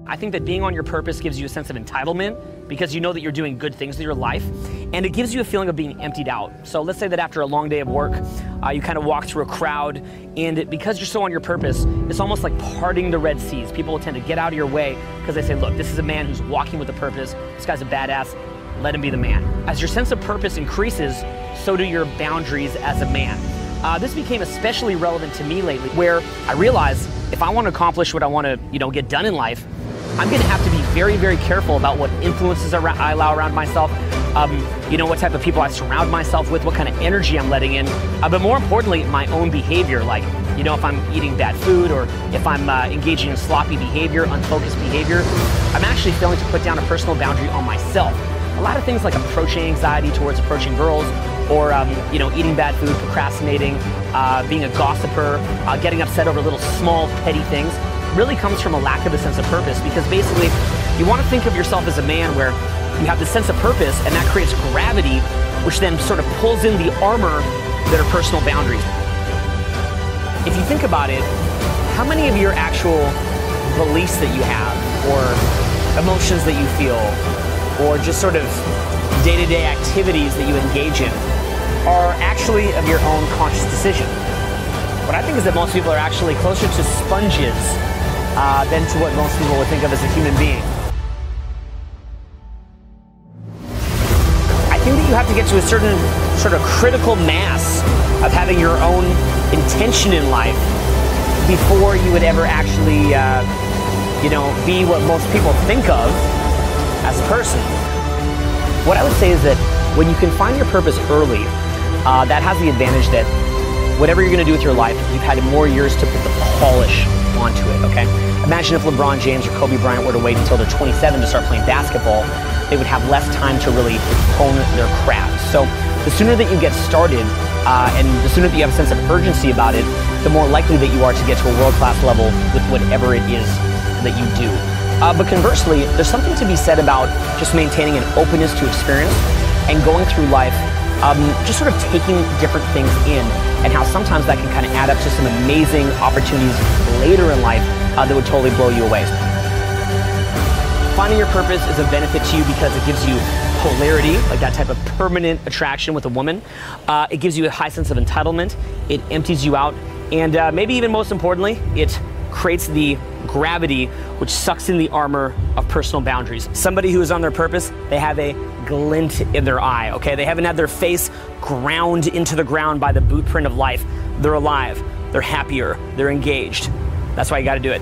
I think that being on your purpose gives you a sense of entitlement because you know that you're doing good things with your life, and it gives you a feeling of being emptied out. So let's say that after a long day of work, you kind of walk through a crowd, and because you're so on your purpose, it's almost like parting the Red Seas. People will tend to get out of your way because they say, look, this is a man who's walking with a purpose. This guy's a badass. Let him be the man. As your sense of purpose increases, so do your boundaries as a man. This became especially relevant to me lately, where I realized if I want to accomplish what I want to, get done in life, I'm going to have to be very, very careful about what influences I allow around myself, what type of people I surround myself with, what kind of energy I'm letting in, but more importantly, my own behavior, like, if I'm eating bad food or if I'm engaging in sloppy behavior, unfocused behavior, I'm actually failing to put down a personal boundary on myself. A lot of things like approaching anxiety towards approaching girls, or eating bad food, procrastinating, being a gossiper, getting upset over little small petty things, really comes from a lack of a sense of purpose, because basically you want to think of yourself as a man where you have this sense of purpose, and that creates gravity, which then sort of pulls in the armor that are personal boundaries. If you think about it, how many of your actual beliefs that you have, or emotions that you feel, or just sort of day-to-day activities that you engage in are actually of your own conscious decision? What I think is that most people are actually closer to sponges than to what most people would think of as a human being. I think that you have to get to a certain sort of critical mass of having your own intention in life before you would ever actually, be what most people think of as a person. What I would say is that when you can find your purpose early, that has the advantage that whatever you're going to do with your life, you've had more years to put the polish onto it, okay? Imagine if LeBron James or Kobe Bryant were to wait until they're 27 to start playing basketball, they would have less time to really hone their craft. So the sooner that you get started, and the sooner that you have a sense of urgency about it, the more likely that you are to get to a world-class level with whatever it is that you do. But conversely, there's something to be said about just maintaining an openness to experience and going through life, just sort of taking different things in, and how sometimes that can kind of add up to some amazing opportunities later in life that would totally blow you away. Finding your purpose is a benefit to you because it gives you polarity, like that type of permanent attraction with a woman. It gives you a high sense of entitlement. It empties you out. And maybe even most importantly, it creates the gravity which sucks in the armor of personal boundaries. Somebody who is on their purpose, they have a glint in their eye, okay? They haven't had their face ground into the ground by the boot print of life. They're alive, they're happier, they're engaged. That's why you gotta do it.